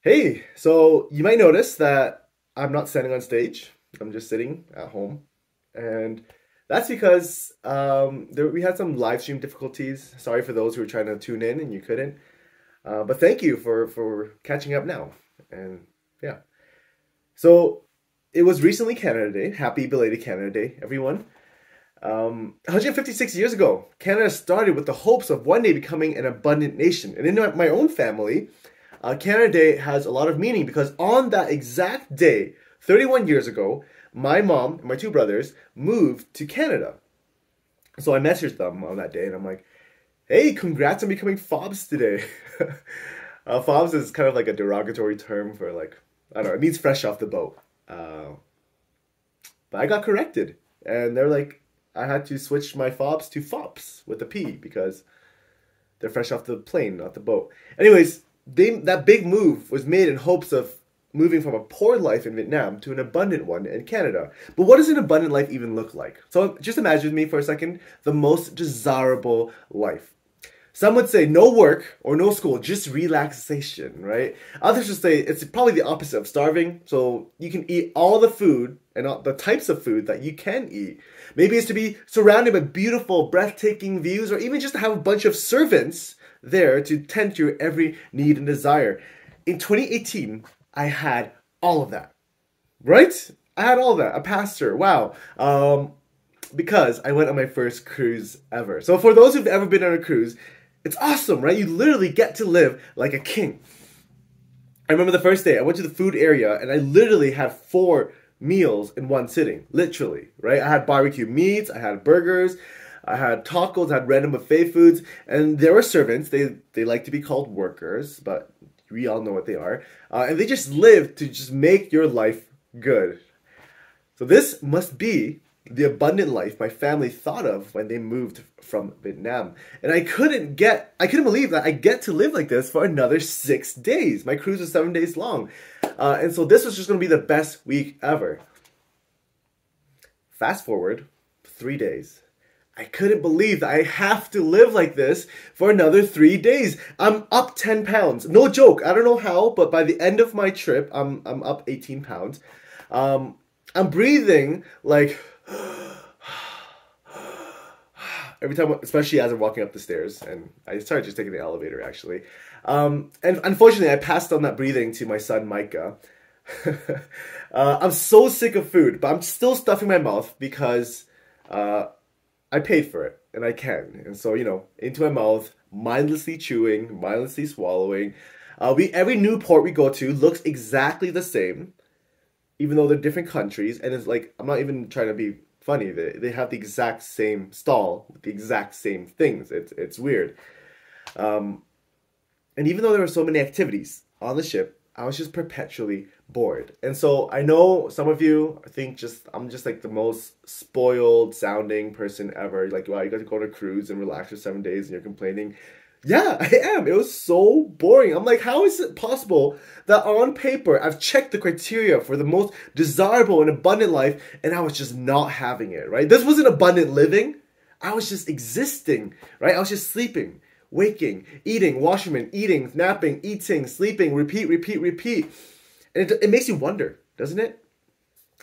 Hey, so you might notice that I'm not standing on stage. I'm just sitting at home. And that's because we had some live stream difficulties. Sorry for those who were trying to tune in and you couldn't. But thank you for catching up now. And yeah. So it was recently Canada Day. Happy belated Canada Day, everyone. 156 years ago, Canada started with the hopes of one day becoming an abundant nation. And in my own family, Canada Day has a lot of meaning because on that exact day, 31 years ago, my mom and my two brothers moved to Canada. So I messaged them on that day and I'm like, hey, congrats on becoming FOBs today. FOBs is kind of like a derogatory term for like, I don't know, it means fresh off the boat. But I got corrected. And they're like, I had to switch my FOBs to FOPs with a P because they're fresh off the plane, not the boat. Anyways, that big move was made in hopes of moving from a poor life in Vietnam to an abundant one in Canada. But what does an abundant life even look like? So just imagine with me for a second, the most desirable life. Some would say no work or no school, just relaxation, right? Others would say it's probably the opposite of starving. So you can eat all the food and all the types of food that you can eat. Maybe it's to be surrounded by beautiful, breathtaking views, or even just to have a bunch of servants there to tend to your every need and desire. In 2018, I had all of that, right? I had all of that. A pastor, wow. Because I went on my first cruise ever. So for those who've ever been on a cruise, it's awesome, right? You literally get to live like a king. I remember the first day, I went to the food area and I literally had 4 meals in one sitting, literally, right? I had barbecue meats, I had burgers, I had tacos, I had random buffet foods, and there were servants. They like to be called workers, but we all know what they are. And they just live to just make your life good. So this must be the abundant life my family thought of when they moved from Vietnam. And I couldn't believe that I get to live like this for another 6 days. My cruise was 7 days long. And so this was just going to be the best week ever. Fast forward 3 days. I couldn't believe that I have to live like this for another 3 days. I'm up 10 pounds. No joke. I don't know how, but by the end of my trip, I'm up 18 pounds. I'm breathing like every time, especially as I'm walking up the stairs, and I started just taking the elevator actually. And unfortunately, I passed on that breathing to my son Micah. I'm so sick of food, but I'm still stuffing my mouth because I paid for it, and I can. And so, into my mouth, mindlessly chewing, mindlessly swallowing. Every new port we go to looks exactly the same, even though they're different countries. And it's like, I'm not even trying to be funny. They have the exact same stall with the exact same things. It's weird. And even though there were so many activities on the ship, I was just perpetually bored. And so I know some of you think I'm just like the most spoiled sounding person ever. Like, wow, you got to go on a cruise and relax for 7 days and you're complaining. Yeah, I am. It was so boring. I'm like, how is it possible that on paper I've checked the criteria for the most desirable and abundant life and I was just not having it, right? This wasn't abundant living. I was just existing, right? I was just sleeping, waking, eating, washing, eating, napping, eating, sleeping, repeat, repeat, repeat. And it makes you wonder, doesn't it?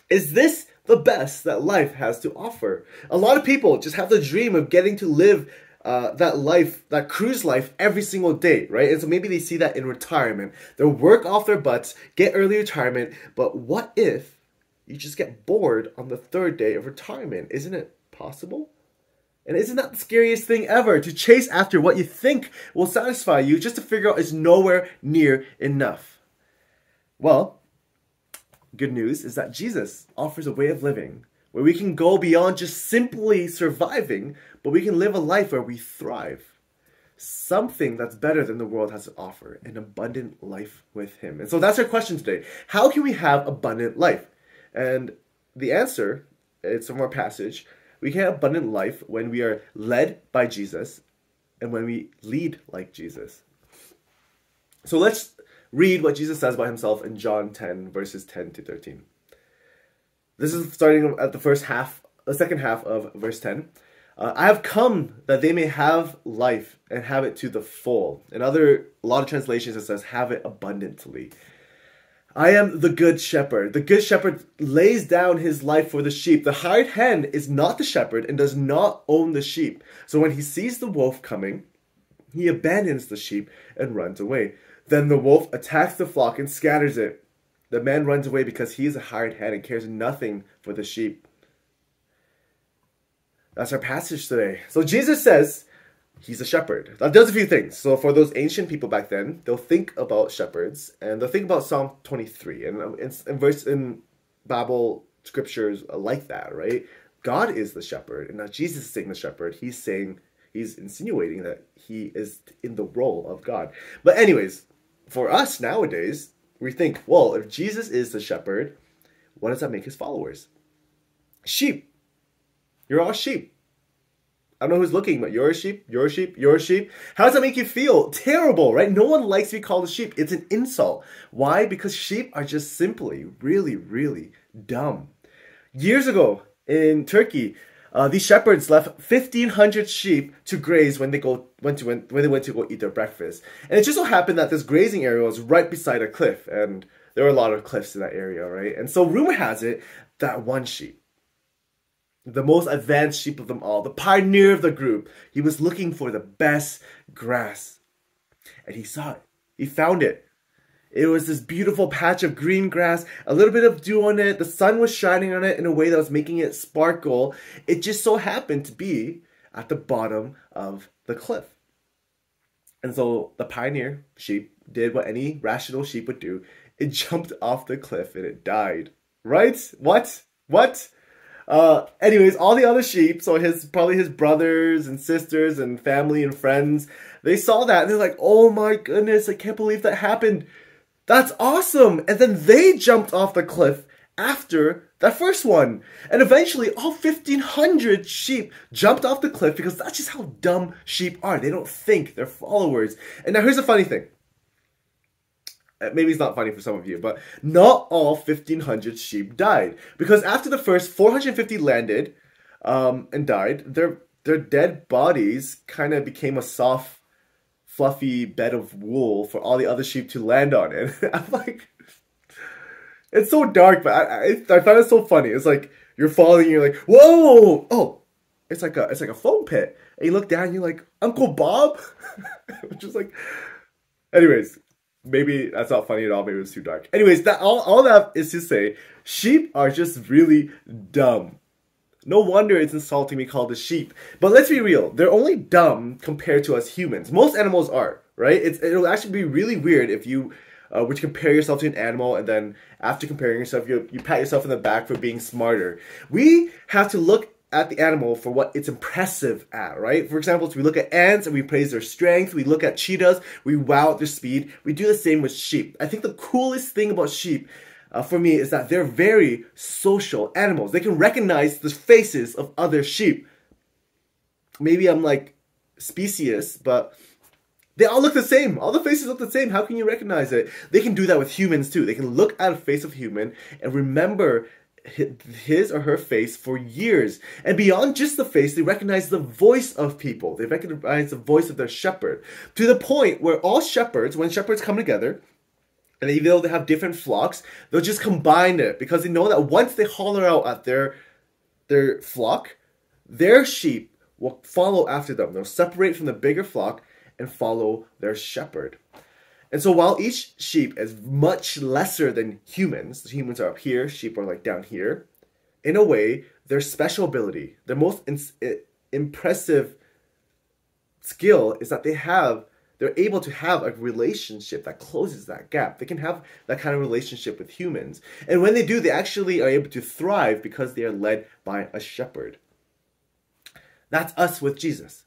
Is this the best that life has to offer? A lot of people just have the dream of getting to live that life, that cruise life every single day, right? And so maybe they see that in retirement. They'll work off their butts, get early retirement, but what if you just get bored on the 3rd day of retirement? Isn't it possible? And isn't that the scariest thing ever? To chase after what you think will satisfy you just to figure out it's nowhere near enough. Well, good news is that Jesus offers a way of living where we can go beyond just simply surviving, but we can live a life where we thrive. Something that's better than the world has to offer, an abundant life with Him. And so that's our question today. How can we have abundant life? And the answer, it's from our passage. We can have abundant life when we are led by Jesus and when we lead like Jesus. So let's read what Jesus says about Himself in John 10, verses 10 to 13. This is starting at the second half of verse 10. I have come that they may have life and have it to the full. In a lot of translations it says have it abundantly. I am the good shepherd. The good shepherd lays down his life for the sheep. The hired hand is not the shepherd and does not own the sheep. So when he sees the wolf coming, he abandons the sheep and runs away. Then the wolf attacks the flock and scatters it. The man runs away because he is a hired hand and cares nothing for the sheep. That's our passage today. So Jesus says he's a shepherd. That does a few things. So for those ancient people back then, they'll think about shepherds and they'll think about Psalm 23 and in Bible scriptures like that, right? God is the shepherd, and now Jesus is saying the shepherd. He's insinuating that he is in the role of God. But anyways, for us nowadays, we think, well, if Jesus is the shepherd, what does that make his followers? Sheep. You're all sheep. I don't know who's looking, but you're a sheep, you're a sheep, you're a sheep. How does that make you feel? Terrible, right? No one likes to be called a sheep. It's an insult. Why? Because sheep are just simply really, really dumb. Years ago in Turkey, these shepherds left 1,500 sheep to graze when they went to go eat their breakfast. And it just so happened that this grazing area was right beside a cliff, and there were a lot of cliffs in that area, right? And so rumor has it that one sheep, the most advanced sheep of them all, the pioneer of the group, he was looking for the best grass. And he saw it. He found it. It was this beautiful patch of green grass, a little bit of dew on it. The sun was shining on it in a way that was making it sparkle. It just so happened to be at the bottom of the cliff. And so the pioneer sheep did what any rational sheep would do. It jumped off the cliff and it died. Right? What? Anyways, all the other sheep, so probably his brothers and sisters and family and friends, they saw that and they're like, oh my goodness, I can't believe that happened. That's awesome. And then they jumped off the cliff after that first one. And eventually all 1,500 sheep jumped off the cliff because that's just how dumb sheep are. They don't think, they're followers. And now here's the funny thing. Maybe it's not funny for some of you, but not all 1,500 sheep died. Because after the first 450 landed and died, their dead bodies kind of became a soft, fluffy bed of wool for all the other sheep to land on. And I'm like, it's so dark, but I find it so funny. It's like you're falling and you're like, whoa! Oh, it's like a foam pit. And you look down and you're like, Uncle Bob? Which is like, anyways. Maybe that's not funny at all. Maybe it's too dark. Anyways, all that is to say, sheep are just really dumb. No wonder it's insulting to be called a sheep. But let's be real. They're only dumb compared to us humans. Most animals are, right? It'll actually be really weird if you were to compare yourself to an animal and then after comparing yourself, you pat yourself in the back for being smarter. We have to look at the animal for what it's impressive at, right? For example, so we look at ants and we praise their strength. We look at cheetahs, we wow at their speed. We do the same with sheep. I think the coolest thing about sheep for me is that they're very social animals. They can recognize the faces of other sheep. Maybe I'm like specious, but they all look the same. All the faces look the same. How can you recognize it? They can do that with humans too. They can look at a face of human and remember his or her face for years. And beyond just the face, they recognize the voice of people. They recognize the voice of their shepherd. To the point where all shepherds, when shepherds come together, and even though they have different flocks, they'll just combine it because they know that once they holler out at their flock, their sheep will follow after them. They'll separate from the bigger flock and follow their shepherd. And so while each sheep is much lesser than humans, humans are up here, sheep are like down here, in a way, their special ability, their most impressive skill is that they're able to have a relationship that closes that gap. They can have that kind of relationship with humans. And when they do, they actually are able to thrive because they are led by a shepherd. That's us with Jesus.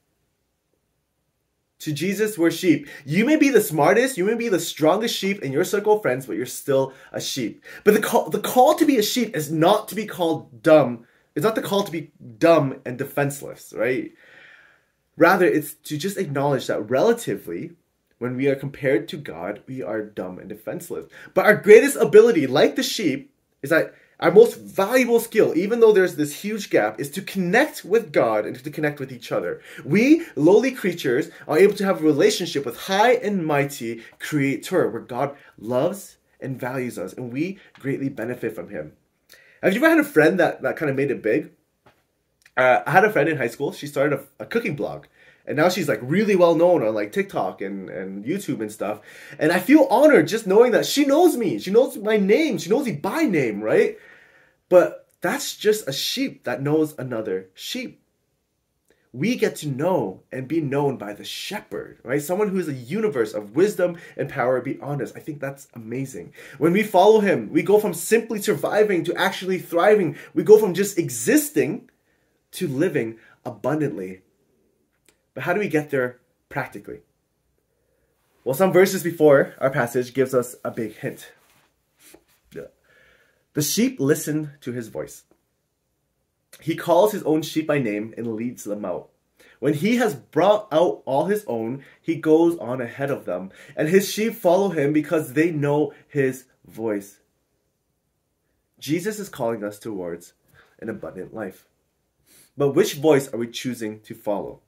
To Jesus, we're sheep. You may be the smartest, you may be the strongest sheep in your circle of friends, but you're still a sheep. But the call to be a sheep is not to be called dumb. It's not the call to be dumb and defenseless, right? Rather, it's to just acknowledge that relatively, when we are compared to God, we are dumb and defenseless. But our greatest ability, like the sheep, is that our most valuable skill, even though there's this huge gap, is to connect with God and to connect with each other. We, lowly creatures, are able to have a relationship with high and mighty Creator, where God loves and values us, and we greatly benefit from him. Have you ever had a friend that kind of made it big? I had a friend in high school. She started a cooking blog. And now she's like really well known on like TikTok and YouTube and stuff. And I feel honored just knowing that she knows me. She knows my name. She knows me by name, right? But that's just a sheep that knows another sheep. We get to know and be known by the shepherd, right? Someone who is a universe of wisdom and power beyond us. I think that's amazing. When we follow him, we go from simply surviving to actually thriving. We go from just existing to living abundantly. But how do we get there practically? Well, some verses before our passage gives us a big hint. The sheep listen to his voice. He calls his own sheep by name and leads them out. When he has brought out all his own, he goes on ahead of them, and his sheep follow him because they know his voice. Jesus is calling us towards an abundant life. But which voice are we choosing to follow?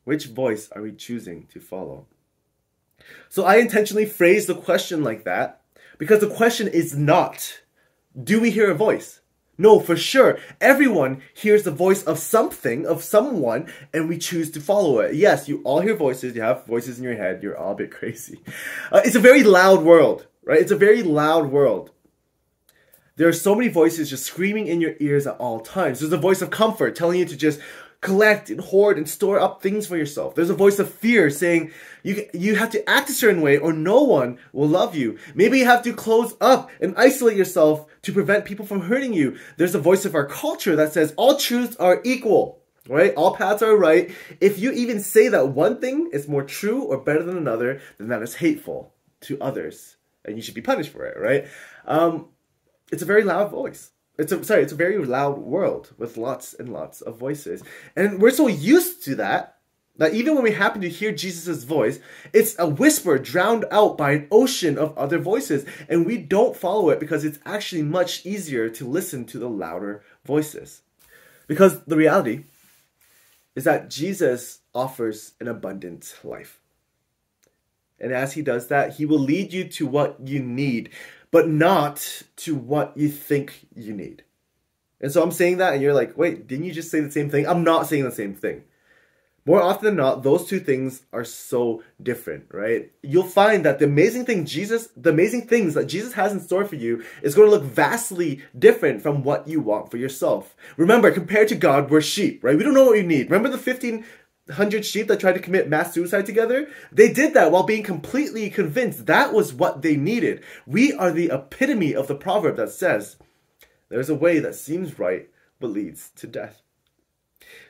Which voice are we choosing to follow? So I intentionally phrased the question like that because the question is not, do we hear a voice? No, for sure. Everyone hears the voice of something, of someone, and we choose to follow it. Yes, you all hear voices. You have voices in your head. You're all a bit crazy. It's a very loud world, right? It's a very loud world. There are so many voices just screaming in your ears at all times. There's a voice of comfort telling you to just collect and hoard and store up things for yourself. There's a voice of fear saying you have to act a certain way or no one will love you. Maybe you have to close up and isolate yourself to prevent people from hurting you. There's a voice of our culture that says all truths are equal, right? All paths are right. If you even say that one thing is more true or better than another, then that is hateful to others and you should be punished for it, right? It's a very loud voice. It's a very loud world with lots and lots of voices. And we're so used to that even when we happen to hear Jesus' voice, it's a whisper drowned out by an ocean of other voices. And we don't follow it because it's actually much easier to listen to the louder voices. Because the reality is that Jesus offers an abundant life. And as he does that, he will lead you to what you need, but not to what you think you need. And so I'm saying that and you're like, wait, didn't you just say the same thing? I'm not saying the same thing. More often than not, those two things are so different, right? You'll find that the amazing things that Jesus has in store for you is going to look vastly different from what you want for yourself. Remember, compared to God, we're sheep, right? We don't know what we need. Remember the 1,500 sheep that tried to commit mass suicide together? They did that while being completely convinced that was what they needed. We are the epitome of the proverb that says, there's a way that seems right, but leads to death.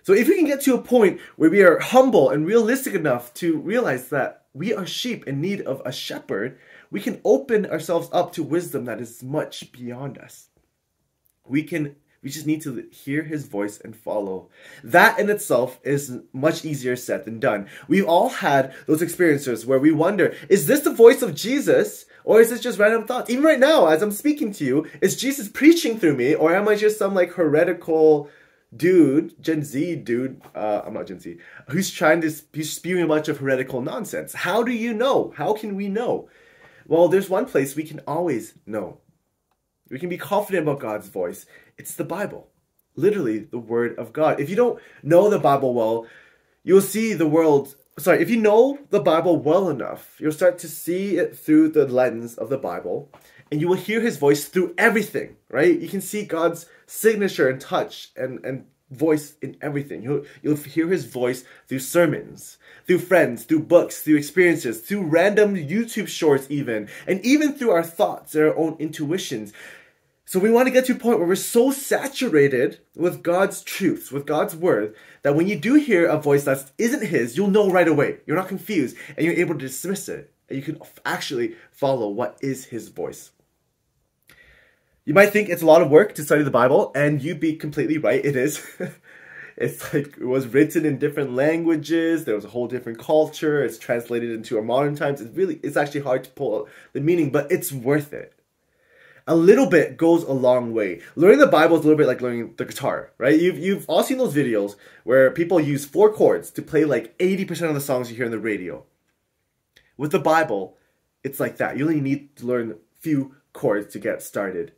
So if we can get to a point where we are humble and realistic enough to realize that we are sheep in need of a shepherd, we can open ourselves up to wisdom that is much beyond us. We just need to hear his voice and follow. That in itself is much easier said than done. We've all had those experiences where we wonder, is this the voice of Jesus or is this just random thoughts? Even right now, as I'm speaking to you, is Jesus preaching through me or am I just some like heretical dude, Gen Z dude, I'm not Gen Z, who's spewing a bunch of heretical nonsense? How do you know? How can we know? Well, there's one place we can always know. We can be confident about God's voice. It's the Bible. Literally, the Word of God. If you don't know the Bible well, you'll see the world... if you know the Bible well enough, you'll start to see it through the lens of the Bible, and you will hear his voice through everything, right? You can see God's signature and touch and voice in everything. You'll hear his voice through sermons, through friends, through books, through experiences, through random YouTube shorts even, and even through our thoughts and our own intuitions. So we want to get to a point where we're so saturated with God's truths, with God's word, that when you do hear a voice that isn't his, you'll know right away. You're not confused, and you're able to dismiss it. And you can actually follow what is his voice. You might think it's a lot of work to study the Bible, and you'd be completely right. It is. It's like it was written in different languages. There was a whole different culture. It's translated into our modern times. It's actually hard to pull out the meaning, but it's worth it. A little bit goes a long way. Learning the Bible is a little bit like learning the guitar, right? You've all seen those videos where people use 4 chords to play like 80% of the songs you hear on the radio. With the Bible, it's like that. You only need to learn a few chords to get started.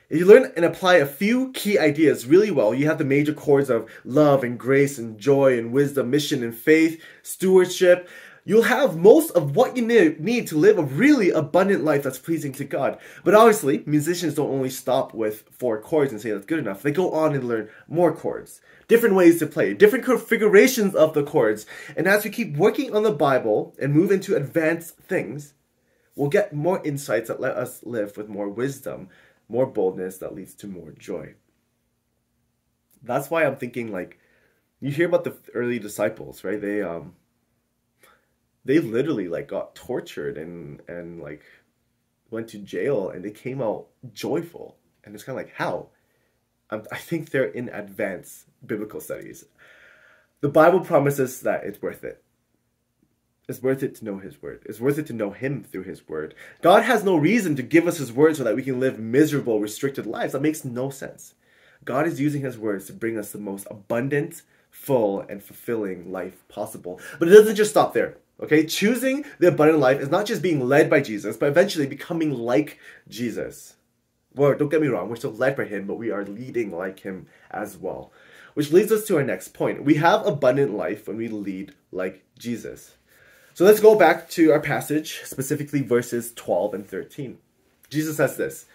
If you learn and apply a few key ideas really well, you have the major chords of love and grace and joy and wisdom, mission and faith, stewardship. You'll have most of what you need to live a really abundant life that's pleasing to God. But obviously, musicians don't only stop with 4 chords and say that's good enough. They go on and learn more chords, different ways to play, different configurations of the chords. And as we keep working on the Bible and move into advanced things, we'll get more insights that let us live with more wisdom, more boldness that leads to more joy. That's why I'm thinking, like, you hear about the early disciples, right? They literally like got tortured and like went to jail, and they came out joyful. And it's kind of like, how? I think they're in advanced biblical studies. The Bible promises that it's worth it. It's worth it to know His word. It's worth it to know Him through His word. God has no reason to give us His word so that we can live miserable, restricted lives. That makes no sense. God is using His words to bring us the most abundant, full, and fulfilling life possible. But it doesn't just stop there. Okay, choosing the abundant life is not just being led by Jesus, but eventually becoming like Jesus. Well, don't get me wrong, we're still led by Him, but we are leading like Him as well. Which leads us to our next point. We have abundant life when we lead like Jesus. So let's go back to our passage, specifically verses 12 and 13. Jesus says this: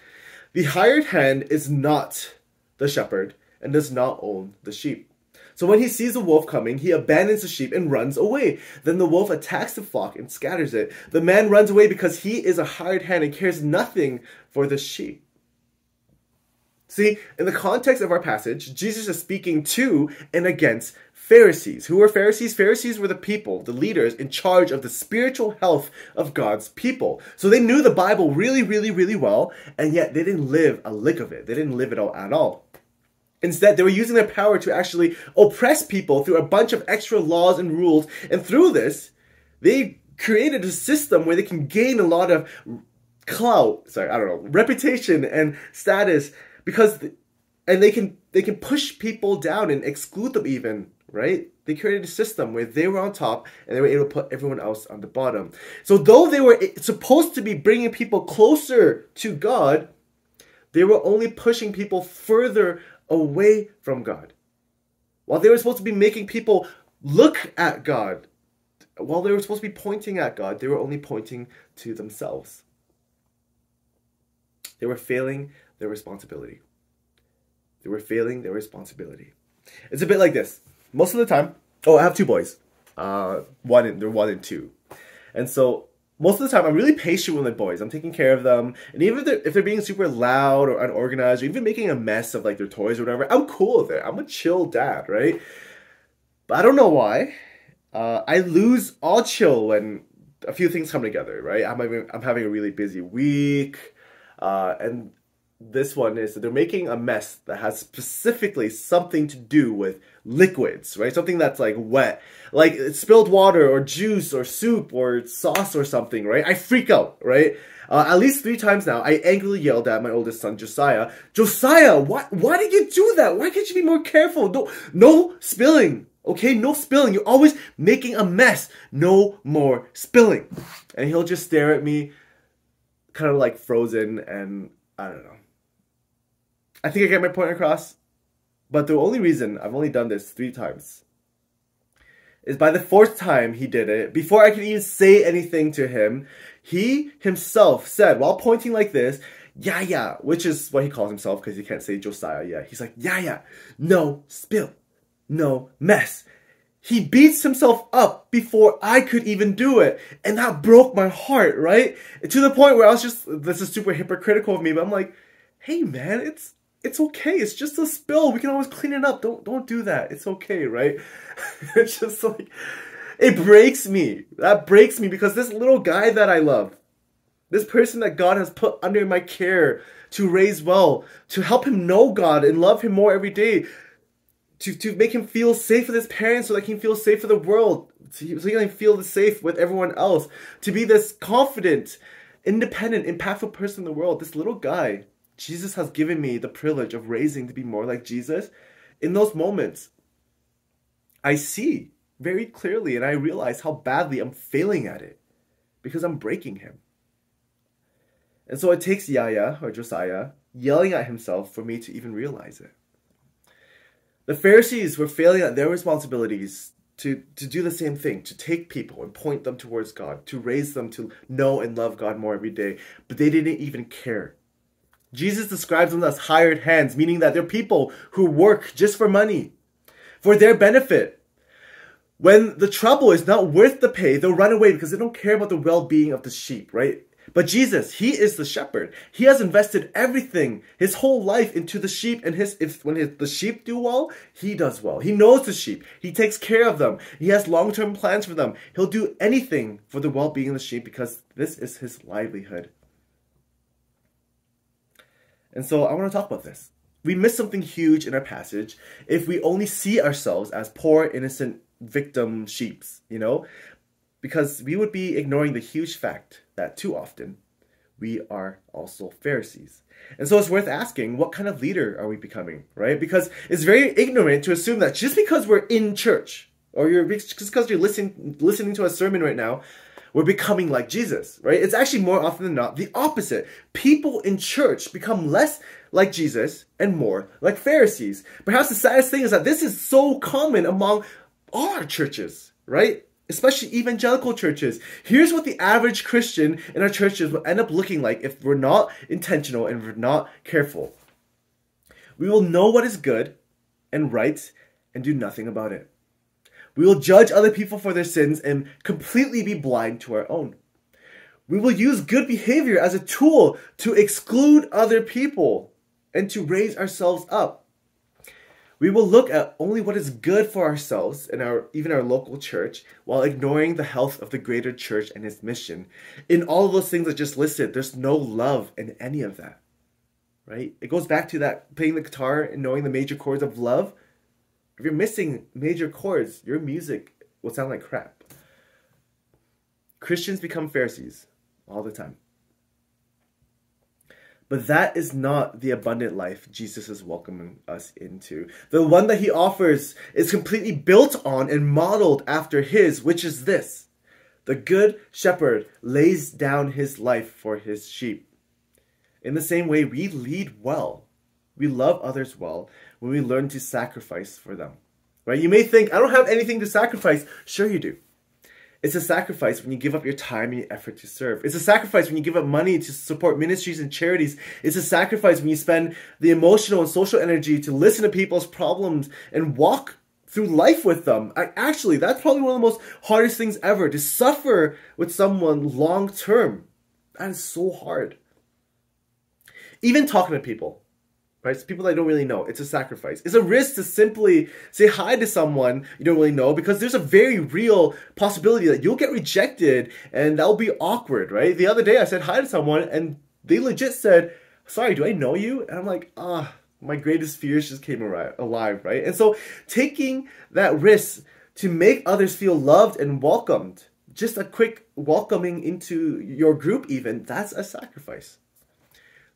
"The hired hand is not the shepherd and does not own the sheep. So when he sees a wolf coming, he abandons the sheep and runs away. Then the wolf attacks the flock and scatters it. The man runs away because he is a hired hand and cares nothing for the sheep." See, in the context of our passage, Jesus is speaking to and against Pharisees. Who were Pharisees? Pharisees were the people, the leaders in charge of the spiritual health of God's people. So they knew the Bible really, really, really well, and yet they didn't live a lick of it. They didn't live it out at all. Instead, they were using their power to actually oppress people through a bunch of extra laws and rules. And through this, they created a system where they can gain a lot of reputation and status, and they can push people down and exclude them even, right? They created a system where they were on top and they were able to put everyone else on the bottom. So though they were supposed to be bringing people closer to God, they were only pushing people further away from God. While they were supposed to be making people look at God, while they were supposed to be pointing at God, they were only pointing to themselves. They were failing their responsibility. They were failing their responsibility. It's a bit like this. Most of the time, I have 2 boys. They're 1 and 2. And so most of the time, I'm really patient with my boys. I'm taking care of them. And even if they're being super loud or unorganized, or even making a mess of like their toys or whatever, I'm cool with it. I'm a chill dad, right? But I don't know why. I lose all chill when a few things come together, right? I'm having a really busy week. And this one is that they're making a mess that has specifically something to do with liquids, right? Something that's like wet, like spilled water or juice or soup or sauce or something, right? I freak out, right? At least 3 times now, I angrily yelled at my oldest son, Josiah, "Josiah, why did you do that? Why can't you be more careful? No spilling, okay? No spilling. You're always making a mess. No more spilling." And he'll just stare at me, kind of like frozen, and I don't know. I think I get my point across, but the only reason I've only done this 3 times is by the 4th time he did it, before I could even say anything to him, he himself said, while pointing like this, "Yeah," which is what he calls himself because he can't say Josiah yet. He's like, "Yeah, no spill, no mess." He beats himself up before I could even do it. And that broke my heart, right? To the point where I was this is super hypocritical of me, but I'm like, hey man, it's okay. It's just a spill. We can always clean it up. Don't do that. It's okay, right? It's just like, it breaks me. That breaks me because this little guy that I love, this person that God has put under my care to raise well, to help him know God and love him more every day, to make him feel safe with his parents so that he can feel safe with the world, so he can feel safe with everyone else, to be this confident, independent, impactful person in the world. This little guy, Jesus has given me the privilege of raising to be more like Jesus. In those moments, I see very clearly and I realize how badly I'm failing at it because I'm breaking him. And so it takes Yahya, or Josiah, yelling at himself for me to even realize it. The Pharisees were failing at their responsibilities to do the same thing, to take people and point them towards God, to raise them to know and love God more every day. But they didn't even care. Jesus describes them as hired hands, meaning that they're people who work just for money, for their benefit. When the trouble is not worth the pay, they'll run away because they don't care about the well-being of the sheep, right? But Jesus, he is the shepherd. He has invested everything, his whole life into the sheep. And when the sheep do well, he does well. He knows the sheep. He takes care of them. He has long-term plans for them. He'll do anything for the well-being of the sheep because this is his livelihood. And so I want to talk about this. We miss something huge in our passage if we only see ourselves as poor, innocent victim sheeps, because we would be ignoring the huge fact that too often we are also Pharisees. And so it's worth asking, what kind of leader are we becoming, right? Because it's very ignorant to assume that just because we're in church, or just because you're listening to a sermon right now, we're becoming like Jesus, right? It's actually more often than not the opposite. People in church become less like Jesus and more like Pharisees. Perhaps the saddest thing is that this is so common among all our churches, right? Especially evangelical churches. Here's what the average Christian in our churches will end up looking like if we're not intentional and we're not careful. We will know what is good and right and do nothing about it. We will judge other people for their sins and completely be blind to our own. We will use good behavior as a tool to exclude other people and to raise ourselves up. We will look at only what is good for ourselves and even our local church while ignoring the health of the greater church and its mission. In all of those things I just listed, there's no love in any of that, right? It goes back to that playing the guitar and knowing the major chords of love. If you're missing major chords, your music will sound like crap. Christians become Pharisees all the time. But that is not the abundant life Jesus is welcoming us into. The one that he offers is completely built on and modeled after his, which is this. The good shepherd lays down his life for his sheep. In the same way, we lead well. We love others well when we learn to sacrifice for them. Right? You may think, I don't have anything to sacrifice. Sure you do. It's a sacrifice when you give up your time and your effort to serve. It's a sacrifice when you give up money to support ministries and charities. It's a sacrifice when you spend the emotional and social energy to listen to people's problems and walk through life with them. Actually, that's probably one of the most hardest things ever, to suffer with someone long term. That is so hard. Even talking to people. Right? It's people that I don't really know. It's a sacrifice. It's a risk to simply say hi to someone you don't really know because there's a very real possibility that you'll get rejected and that'll be awkward, right? The other day I said hi to someone and they legit said, sorry, do I know you? And I'm like, my greatest fears just came alive, right? And so taking that risk to make others feel loved and welcomed, just a quick welcoming into your group even, that's a sacrifice.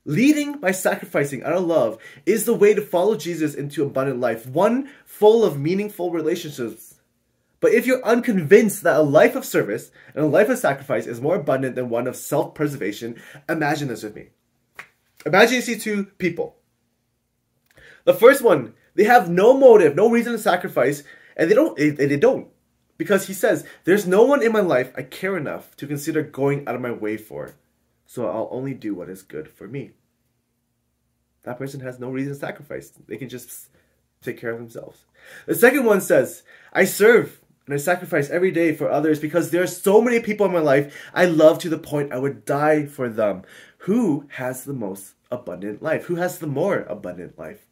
Leading by sacrificing out of love is the way to follow Jesus into abundant life, one full of meaningful relationships. But if you're unconvinced that a life of service and a life of sacrifice is more abundant than one of self-preservation, imagine this with me. Imagine you see two people. The first one, they have no motive, no reason to sacrifice, and they don't. Because he says, there's no one in my life I care enough to consider going out of my way for. So I'll only do what is good for me. That person has no reason to sacrifice. They can just take care of themselves. The second one says, I serve and I sacrifice every day for others because there are so many people in my life I love to the point I would die for them. Who has the most abundant life? Who has the more abundant life?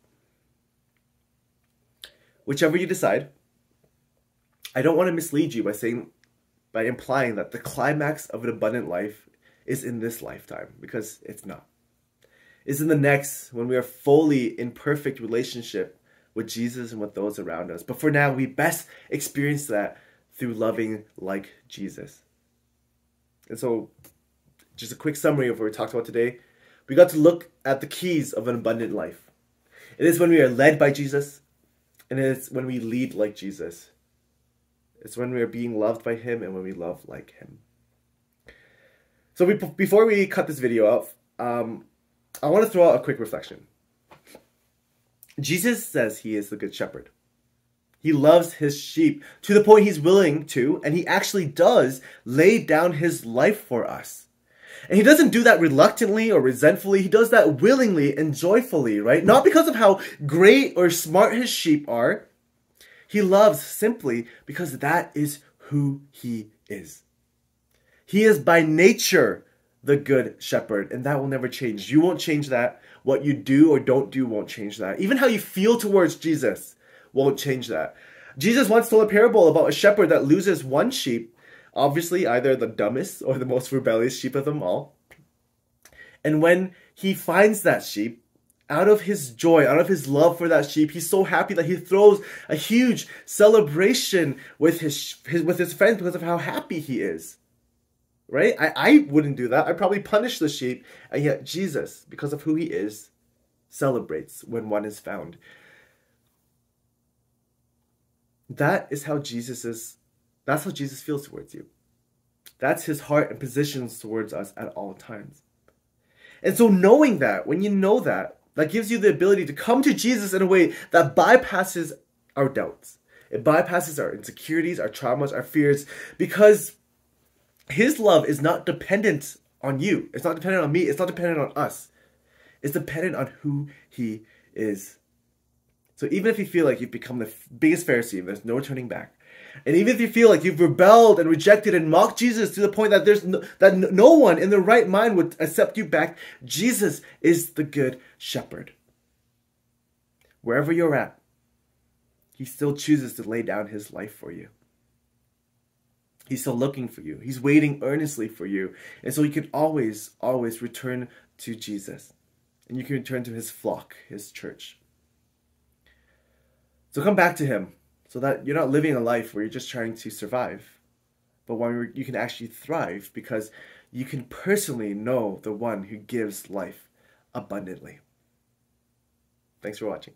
Whichever you decide, I don't want to mislead you by implying that the climax of an abundant life is in this lifetime, because it's not. It's in the next, when we are fully in perfect relationship with Jesus and with those around us. But for now, we best experience that through loving like Jesus. And so, just a quick summary of what we talked about today. We got to look at the keys of an abundant life. It is when we are led by Jesus, and it's when we lead like Jesus. It's when we are being loved by him and when we love like him. So before we cut this video off, I want to throw out a quick reflection. Jesus says he is the good shepherd. He loves his sheep to the point he's willing to, and he actually does, lay down his life for us. And he doesn't do that reluctantly or resentfully. He does that willingly and joyfully, right? Not because of how great or smart his sheep are. He loves simply because that is who he is. He is by nature the good shepherd, and that will never change. You won't change that. What you do or don't do won't change that. Even how you feel towards Jesus won't change that. Jesus once told a parable about a shepherd that loses one sheep, obviously either the dumbest or the most rebellious sheep of them all. And when he finds that sheep, out of his joy, out of his love for that sheep, he's so happy that he throws a huge celebration with his friends because of how happy he is. Right? I wouldn't do that. I'd probably punish the sheep. And yet Jesus, because of who he is, celebrates when one is found. That's how Jesus feels towards you. That's his heart and positions towards us at all times. And so knowing that, when you know that, that gives you the ability to come to Jesus in a way that bypasses our doubts. It bypasses our insecurities, our traumas, our fears, because his love is not dependent on you. It's not dependent on me. It's not dependent on us. It's dependent on who he is. So even if you feel like you've become the biggest Pharisee and there's no turning back, and even if you feel like you've rebelled and rejected and mocked Jesus to the point that no one in their right mind would accept you back, Jesus is the good shepherd. Wherever you're at, he still chooses to lay down his life for you. He's still looking for you. He's waiting earnestly for you. And so you can always, always return to Jesus. And you can return to his flock, his church. So come back to him so that you're not living a life where you're just trying to survive, but one you can actually thrive because you can personally know the one who gives life abundantly. Thanks for watching.